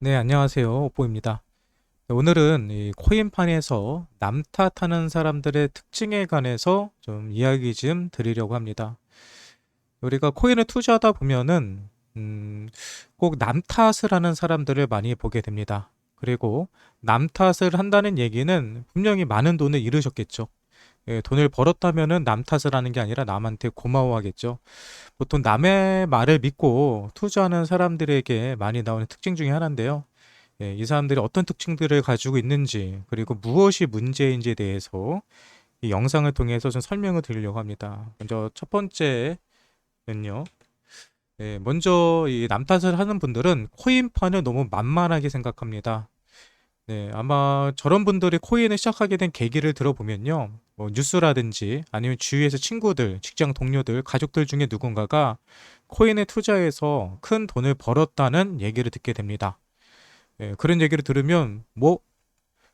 네, 안녕하세요. 오뽀입니다. 오늘은 이 코인판에서 남 탓하는 사람들의 특징에 관해서 좀 이야기 좀 드리려고 합니다. 우리가 코인을 투자하다 보면은 꼭 남 탓을 하는 사람들을 많이 보게 됩니다. 그리고 남 탓을 한다는 얘기는 분명히 많은 돈을 잃으셨겠죠. 예, 돈을 벌었다면은 남 탓을 하는 게 아니라 남한테 고마워하겠죠. 보통 남의 말을 믿고 투자하는 사람들에게 많이 나오는 특징 중에 하나인데요. 예, 이 사람들이 어떤 특징들을 가지고 있는지, 그리고 무엇이 문제인지에 대해서 이 영상을 통해서 좀 설명을 드리려고 합니다. 먼저 첫 번째는요, 예, 먼저 이 남탓을 하는 분들은 코인판을 너무 만만하게 생각합니다. 네, 아마 저런 분들이 코인을 시작하게 된 계기를 들어보면요, 뭐 뉴스라든지 아니면 주위에서 친구들, 직장 동료들, 가족들 중에 누군가가 코인에 투자해서 큰 돈을 벌었다는 얘기를 듣게 됩니다. 예, 그런 얘기를 들으면 뭐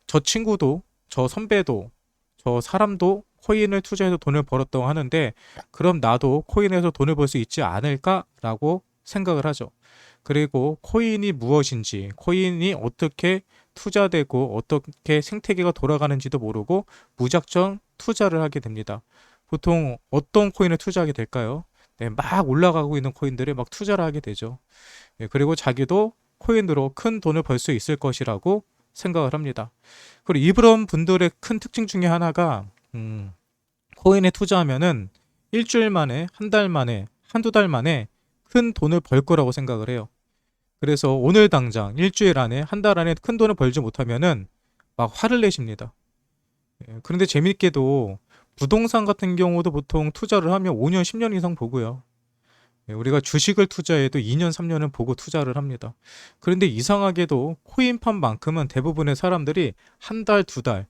저 친구도 저 선배도 저 사람도 코인을 투자해서 돈을 벌었다고 하는데 그럼 나도 코인에서 돈을 벌 수 있지 않을까라고 생각을 하죠. 그리고 코인이 무엇인지, 코인이 어떻게 투자되고 어떻게 생태계가 돌아가는지도 모르고 무작정 투자를 하게 됩니다. 보통 어떤 코인을 투자하게 될까요? 네, 막 올라가고 있는 코인들을 막 투자를 하게 되죠. 예, 그리고 자기도 코인으로 큰 돈을 벌 수 있을 것이라고 생각을 합니다. 그리고 이런 분들의 큰 특징 중에 하나가 코인에 투자하면은 일주일 만에, 한 달 만에, 한두 달 만에 큰 돈을 벌 거라고 생각을 해요. 그래서 오늘 당장 일주일 안에, 한 달 안에 큰 돈을 벌지 못하면은 막 화를 내십니다. 예, 그런데 재밌게도 부동산 같은 경우도 보통 투자를 하면 5년, 10년 이상 보고요. 예, 우리가 주식을 투자해도 2년, 3년은 보고 투자를 합니다. 그런데 이상하게도 코인판만큼은 대부분의 사람들이 한 달, 두 달,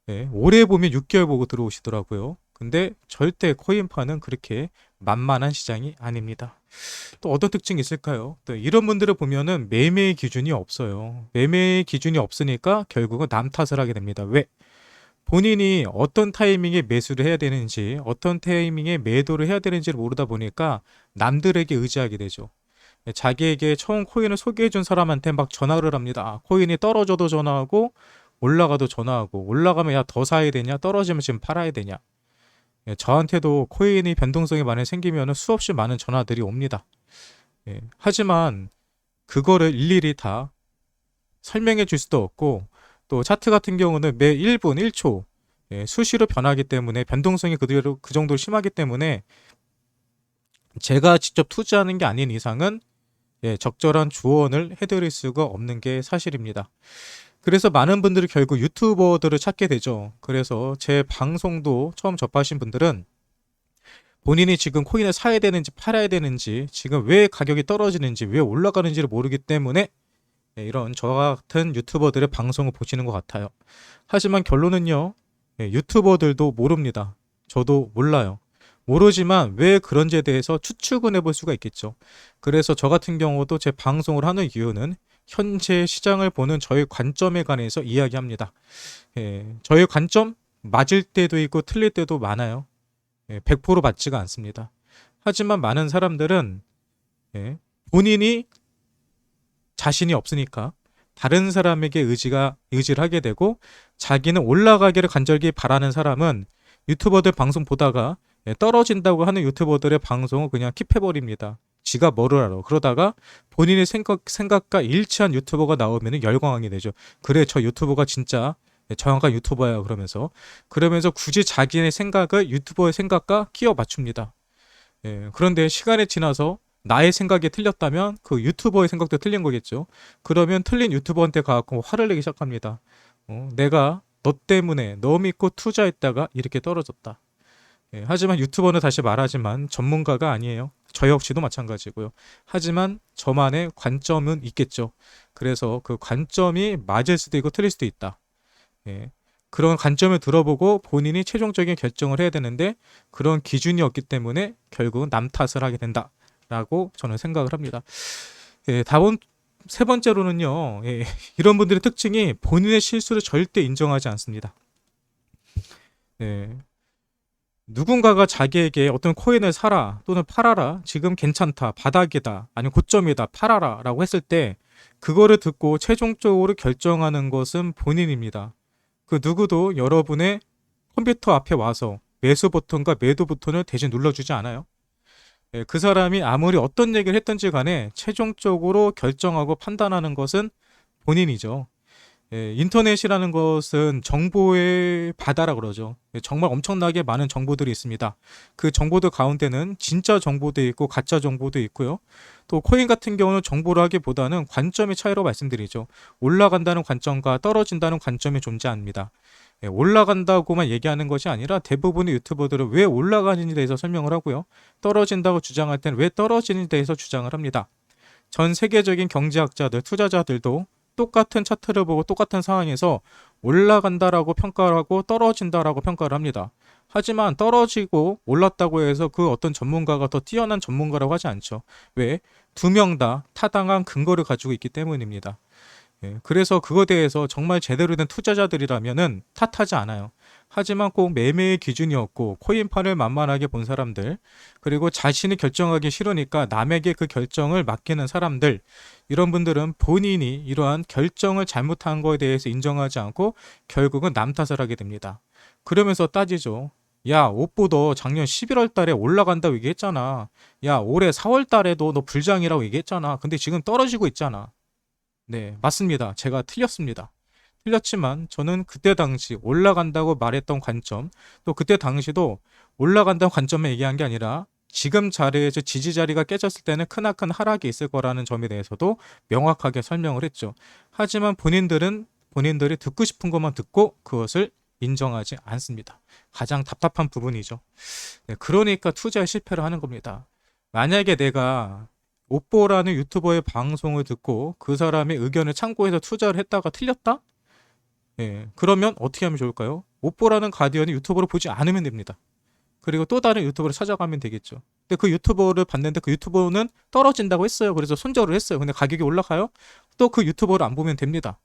예, 오래 보면 6개월 보고 들어오시더라고요. 근데 절대 코인판은 그렇게 만만한 시장이 아닙니다. 또 어떤 특징이 있을까요? 또 이런 분들을 보면은 매매의 기준이 없어요. 매매의 기준이 없으니까 결국은 남 탓을 하게 됩니다. 왜? 본인이 어떤 타이밍에 매수를 해야 되는지, 어떤 타이밍에 매도를 해야 되는지를 모르다 보니까 남들에게 의지하게 되죠. 자기에게 처음 코인을 소개해준 사람한테 막 전화를 합니다. 아, 코인이 떨어져도 전화하고, 올라가도 전화하고, 올라가면 야, 더 사야 되냐? 떨어지면 지금 팔아야 되냐? 예, 저한테도 코인이 변동성이 많이 생기면 수없이 많은 전화들이 옵니다. 예, 하지만 그거를 일일이 다 설명해 줄 수도 없고, 또 차트 같은 경우는 매 1분, 1초 수시로 변하기 때문에 변동성이 그대로 그 정도로 심하기 때문에 제가 직접 투자하는 게 아닌 이상은 적절한 조언을 해드릴 수가 없는 게 사실입니다. 그래서 많은 분들이 결국 유튜버들을 찾게 되죠. 그래서 제 방송도 처음 접하신 분들은 본인이 지금 코인을 사야 되는지 팔아야 되는지, 지금 왜 가격이 떨어지는지, 왜 올라가는지를 모르기 때문에 이런 저 같은 유튜버들의 방송을 보시는 것 같아요. 하지만 결론은요, 유튜버들도 모릅니다. 저도 몰라요. 모르지만 왜 그런지에 대해서 추측은 해볼 수가 있겠죠. 그래서 저 같은 경우도 제 방송을 하는 이유는 현재 시장을 보는 저의 관점에 관해서 이야기합니다. 저의 관점 맞을 때도 있고 틀릴 때도 많아요. 100% 맞지가 않습니다. 하지만 많은 사람들은 본인이 자신이 없으니까 다른 사람에게 의지를 하게 되고 자기는 올라가기를 간절히 바라는 사람은 유튜버들 방송 보다가 떨어진다고 하는 유튜버들의 방송을 그냥 킵해버립니다. 지가 뭐를 알아. 그러다가 본인의 생각과 일치한 유튜버가 나오면 열광하게 되죠. 그래, 저 유튜버가 진짜 정확한 유튜버야. 그러면서 굳이 자기의 생각을 유튜버의 생각과 끼워 맞춥니다. 그런데 시간이 지나서 나의 생각이 틀렸다면 그 유튜버의 생각도 틀린 거겠죠. 그러면 틀린 유튜버한테 가서 화를 내기 시작합니다. 내가 너 때문에 너 믿고 투자했다가 이렇게 떨어졌다. 하지만 유튜버는 다시 말하지만 전문가가 아니에요. 저 역시도 마찬가지고요. 하지만 저만의 관점은 있겠죠. 그래서 그 관점이 맞을 수도 있고 틀릴 수도 있다. 예. 그런 관점을 들어보고 본인이 최종적인 결정을 해야 되는데 그런 기준이 없기 때문에 결국은 남 탓을 하게 된다라고 저는 생각을 합니다. 다음 세 번째로는요. 이런 분들의 특징이 본인의 실수를 절대 인정하지 않습니다. 예, 누군가가 자기에게 어떤 코인을 사라 또는 팔아라, 지금 괜찮다, 바닥이다, 아니면 고점이다, 팔아라 라고 했을 때 그거를 듣고 최종적으로 결정하는 것은 본인입니다. 그 누구도 여러분의 컴퓨터 앞에 와서 매수 버튼과 매도 버튼을 대신 눌러주지 않아요. 예, 그 사람이 아무리 어떤 얘기를 했든지 간에 최종적으로 결정하고 판단하는 것은 본인이죠. 예, 인터넷이라는 것은 정보의 바다라 그러죠. 예, 정말 엄청나게 많은 정보들이 있습니다. 그 정보들 가운데는 진짜 정보도 있고 가짜 정보도 있고요. 또 코인 같은 경우는 정보를 하기보다는 관점의 차이로 말씀드리죠. 올라간다는 관점과 떨어진다는 관점이 존재합니다. 예, 올라간다고만 얘기하는 것이 아니라 대부분의 유튜버들은 왜 올라가는지에 대해서 설명을 하고요. 떨어진다고 주장할 때는 왜 떨어지는지에 대해서 주장을 합니다. 전 세계적인 경제학자들, 투자자들도 똑같은 차트를 보고 똑같은 상황에서 올라간다라고 평가를 하고 떨어진다라고 평가를 합니다. 하지만 떨어지고 올랐다고 해서 그 어떤 전문가가 더 뛰어난 전문가라고 하지 않죠. 왜? 두 명 다 타당한 근거를 가지고 있기 때문입니다. 예, 그래서 그거에 대해서 정말 제대로 된 투자자들이라면은 탓하지 않아요. 하지만 꼭 매매의 기준이었고 코인판을 만만하게 본 사람들, 그리고 자신이 결정하기 싫으니까 남에게 그 결정을 맡기는 사람들, 이런 분들은 본인이 이러한 결정을 잘못한 거에 대해서 인정하지 않고 결국은 남 탓을 하게 됩니다. 그러면서 따지죠. 야, 옷보 너 작년 11월 달에 올라간다고 얘기했잖아. 야, 올해 4월 달에도 너 불장이라고 얘기했잖아. 근데 지금 떨어지고 있잖아. 네, 맞습니다. 제가 틀렸습니다. 틀렸지만 저는 그때 당시 올라간다고 말했던 관점, 또 그때 당시도 올라간다는 관점에 얘기한 게 아니라 지금 자리에서 지지 자리가 깨졌을 때는 크나큰 하락이 있을 거라는 점에 대해서도 명확하게 설명을 했죠. 하지만 본인들이 듣고 싶은 것만 듣고 그것을 인정하지 않습니다. 가장 답답한 부분이죠. 네, 그러니까 투자에 실패를 하는 겁니다. 만약에 내가 옥보라는 유튜버의 방송을 듣고 그 사람의 의견을 참고해서 투자를 했다가 틀렸다? 예, 그러면 어떻게 하면 좋을까요? 옥보라는 가디언이 유튜버를 보지 않으면 됩니다. 그리고 또 다른 유튜버를 찾아가면 되겠죠. 근데 그 유튜버를 봤는데 그 유튜버는 떨어진다고 했어요. 그래서 손절을 했어요. 근데 가격이 올라가요? 또 그 유튜버를 안 보면 됩니다.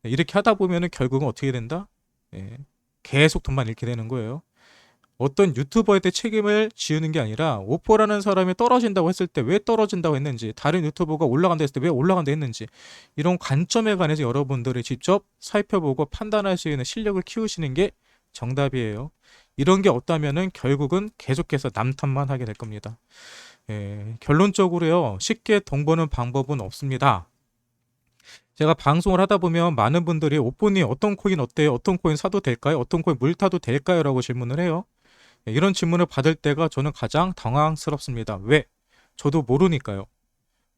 예, 이렇게 하다 보면은 결국은 어떻게 된다? 예, 계속 돈만 잃게 되는 거예요. 어떤 유튜버한테 책임을 지우는 게 아니라 오퍼라는 사람이 떨어진다고 했을 때 왜 떨어진다고 했는지, 다른 유튜버가 올라간다 했을 때 왜 올라간다 했는지, 이런 관점에 관해서 여러분들이 직접 살펴보고 판단할 수 있는 실력을 키우시는 게 정답이에요. 이런 게 없다면은 결국은 계속해서 남탓만 하게 될 겁니다. 예, 결론적으로요, 쉽게 돈 버는 방법은 없습니다. 제가 방송을 하다 보면 많은 분들이 오뽀님 어떤 코인 어때요? 어떤 코인 사도 될까요? 어떤 코인 물 타도 될까요? 라고 질문을 해요. 이런 질문을 받을 때가 저는 가장 당황스럽습니다. 왜? 저도 모르니까요.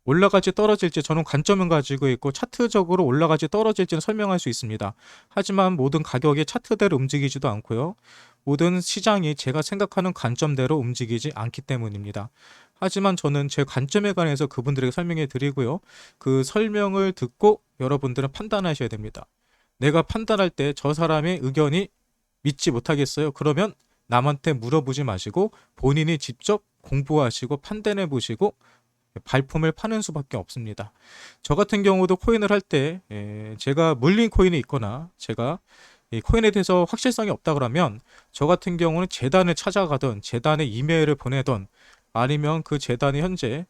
올라갈지 떨어질지 저는 관점은 가지고 있고 차트적으로 올라갈지 떨어질지는 설명할 수 있습니다. 하지만 모든 가격이 차트대로 움직이지도 않고요. 모든 시장이 제가 생각하는 관점대로 움직이지 않기 때문입니다. 하지만 저는 제 관점에 관해서 그분들에게 설명해 드리고요. 그 설명을 듣고 여러분들은 판단하셔야 됩니다. 내가 판단할 때 저 사람의 의견이 믿지 못하겠어요? 그러면 남한테 물어보지 마시고 본인이 직접 공부하시고 판단해 보시고 발품을 파는 수밖에 없습니다. 저 같은 경우도 코인을 할 때 제가 물린 코인이 있거나 제가 이 코인에 대해서 확실성이 없다 그러면 저 같은 경우는 재단을 찾아가든 재단에 이메일을 보내든 아니면 그 재단이 현재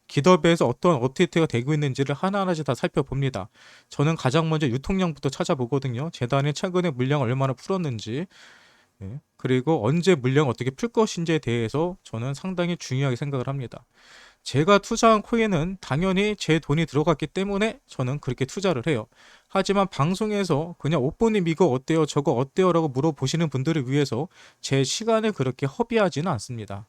기더배에서 어떤 업데이트가 되고 있는지를 하나하나씩 다 살펴봅니다. 저는 가장 먼저 유통량부터 찾아보거든요. 재단이 최근에 물량 얼마나 풀었는지, 그리고 언제 물량 어떻게 풀 것인지에 대해서 저는 상당히 중요하게 생각을 합니다. 제가 투자한 코인은 당연히 제 돈이 들어갔기 때문에 저는 그렇게 투자를 해요. 하지만 방송에서 그냥 오뽀님 이거 어때요? 저거 어때요? 라고 물어보시는 분들을 위해서 제 시간을 그렇게 허비하지는 않습니다.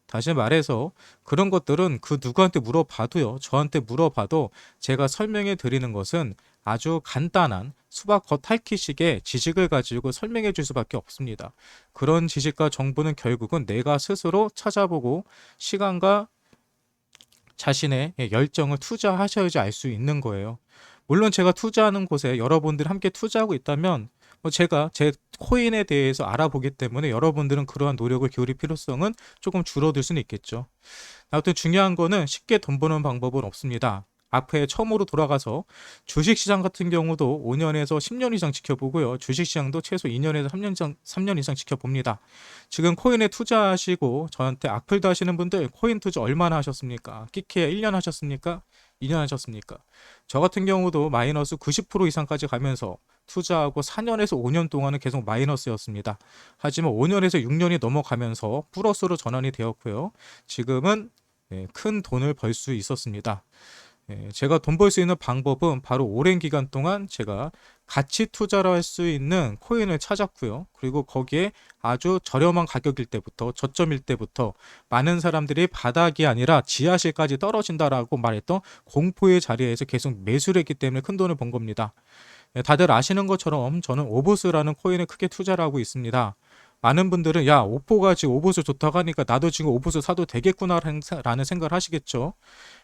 다시 말해서 그런 것들은 그 누구한테 물어봐도요, 저한테 물어봐도 제가 설명해 드리는 것은 아주 간단한 수박 겉핥기식의 지식을 가지고 설명해 줄 수밖에 없습니다. 그런 지식과 정보는 결국은 내가 스스로 찾아보고 시간과 자신의 열정을 투자하셔야지 알 수 있는 거예요. 물론 제가 투자하는 곳에 여러분들이 함께 투자하고 있다면 제가 제 코인에 대해서 알아보기 때문에 여러분들은 그러한 노력을 기울일 필요성은 조금 줄어들 수는 있겠죠. 아무튼 중요한 거는 쉽게 돈 버는 방법은 없습니다. 앞에 처음으로 돌아가서 주식시장 같은 경우도 5년에서 10년 이상 지켜보고요. 주식시장도 최소 2년에서 3년 이상 지켜봅니다. 지금 코인에 투자하시고 저한테 악플도 하시는 분들 코인 투자 얼마나 하셨습니까? 끼케야 1년 하셨습니까? 2년 하셨습니까? 저 같은 경우도 마이너스 90% 이상까지 가면서 투자하고 4년에서 5년 동안은 계속 마이너스였습니다. 하지만 5년에서 6년이 넘어가면서 플러스로 전환이 되었고요. 지금은 큰 돈을 벌 수 있었습니다. 제가 돈 벌 수 있는 방법은 바로 오랜 기간 동안 제가 가치 투자를 할 수 있는 코인을 찾았고요. 그리고 거기에 아주 저렴한 가격일 때부터, 저점일 때부터 많은 사람들이 바닥이 아니라 지하실까지 떨어진다라고 말했던 공포의 자리에서 계속 매수를 했기 때문에 큰 돈을 번 겁니다. 다들 아시는 것처럼 저는 오보스라는 코인에 크게 투자를 하고 있습니다. 많은 분들은 야, 오포가 지금 오보스 좋다고 하니까 나도 지금 오보스 사도 되겠구나라는 생각을 하시겠죠.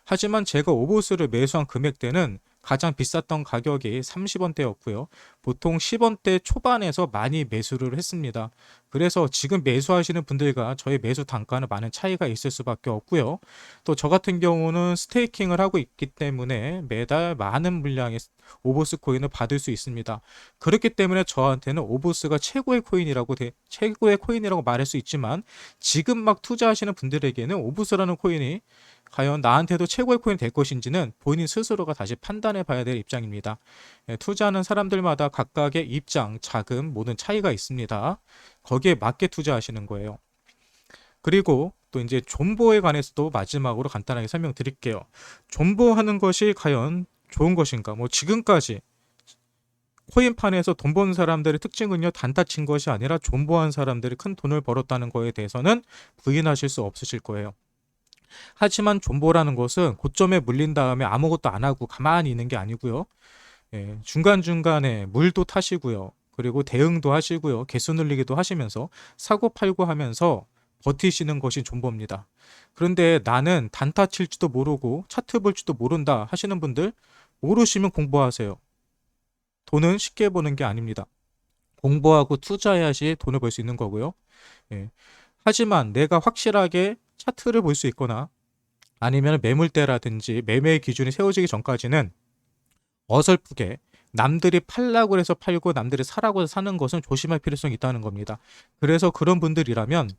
하지만 제가 오보스를 매수한 금액대는 가장 비쌌던 가격이 30원대였고요. 보통 10원대 초반에서 많이 매수를 했습니다. 그래서 지금 매수하시는 분들과 저의 매수 단가는 많은 차이가 있을 수밖에 없고요. 또 저 같은 경우는 스테이킹을 하고 있기 때문에 매달 많은 물량의 오보스 코인을 받을 수 있습니다. 그렇기 때문에 저한테는 오보스가 최고의 코인이라고 말할 수 있지만 지금 막 투자하시는 분들에게는 오보스라는 코인이 과연 나한테도 최고의 코인이 될 것인지는 본인 스스로가 다시 판단해 봐야 될 입장입니다. 투자하는 사람들마다 각각의 입장, 자금, 모든 차이가 있습니다. 거기에 맞게 투자하시는 거예요. 그리고 또 이제 존버에 관해서도 마지막으로 간단하게 설명드릴게요. 존버하는 것이 과연 좋은 것인가? 뭐 지금까지 코인판에서 돈 버는 사람들의 특징은요, 단타 친 것이 아니라 존버한 사람들이 큰 돈을 벌었다는 거에 대해서는 부인하실 수 없으실 거예요. 하지만 존버라는 것은 고점에 물린 다음에 아무것도 안 하고 가만히 있는 게 아니고요. 중간중간에 물도 타시고요. 그리고 대응도 하시고요. 개수 늘리기도 하시면서 사고 팔고 하면서 버티시는 것이 존버입니다. 그런데 나는 단타 칠지도 모르고 차트 볼지도 모른다 하시는 분들, 모르시면 공부하세요. 돈은 쉽게 버는 게 아닙니다. 공부하고 투자해야지 돈을 벌 수 있는 거고요. 예. 하지만 내가 확실하게 차트를 볼 수 있거나 아니면 매물대라든지 매매 기준이 세워지기 전까지는 어설프게 남들이 팔라고 해서 팔고 남들이 사라고 해서 사는 것은 조심할 필요성이 있다는 겁니다. 그래서 그런 분들이라면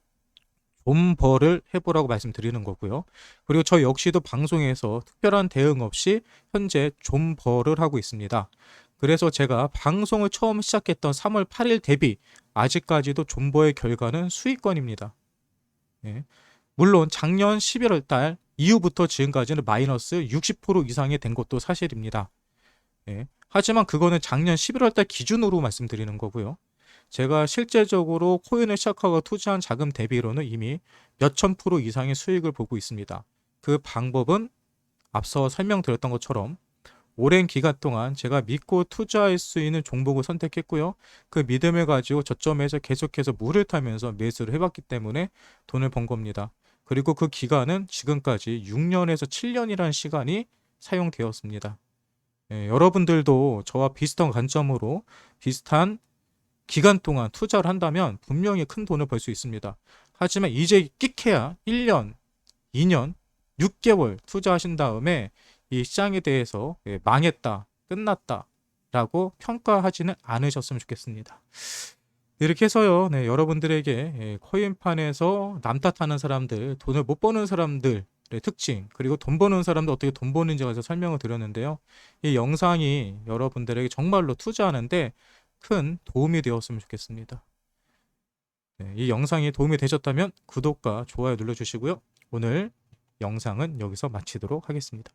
존버를 해보라고 말씀드리는 거고요. 그리고 저 역시도 방송에서 특별한 대응 없이 현재 존버를 하고 있습니다. 그래서 제가 방송을 처음 시작했던 3월 8일 대비 아직까지도 존버의 결과는 수익권입니다. 예. 물론 작년 11월 달 이후부터 지금까지는 마이너스 60% 이상이 된 것도 사실입니다. 예. 하지만 그거는 작년 11월 달 기준으로 말씀드리는 거고요. 제가 실제적으로 코인을 시작하고 투자한 자금 대비로는 이미 몇천 프로 이상의 수익을 보고 있습니다. 그 방법은 앞서 설명드렸던 것처럼 오랜 기간 동안 제가 믿고 투자할 수 있는 종목을 선택했고요. 그 믿음을 가지고 저점에서 계속해서 물을 타면서 매수를 해봤기 때문에 돈을 번 겁니다. 그리고 그 기간은 지금까지 6년에서 7년이라는 시간이 사용되었습니다. 여러분들도 저와 비슷한 관점으로 비슷한 기간 동안 투자를 한다면 분명히 큰 돈을 벌 수 있습니다. 하지만 이제 끽해야 1년, 2년, 6개월 투자하신 다음에 이 시장에 대해서 망했다, 끝났다 라고 평가하지는 않으셨으면 좋겠습니다. 이렇게 해서요, 여러분들에게 코인판에서 남 탓하는 사람들, 돈을 못 버는 사람들의 특징, 그리고 돈 버는 사람들 어떻게 돈 버는지에 대해서 설명을 드렸는데요. 이 영상이 여러분들에게 정말로 투자하는데 큰 도움이 되었으면 좋겠습니다. 이 영상이 도움이 되셨다면 구독과 좋아요 눌러주시고요. 오늘 영상은 여기서 마치도록 하겠습니다.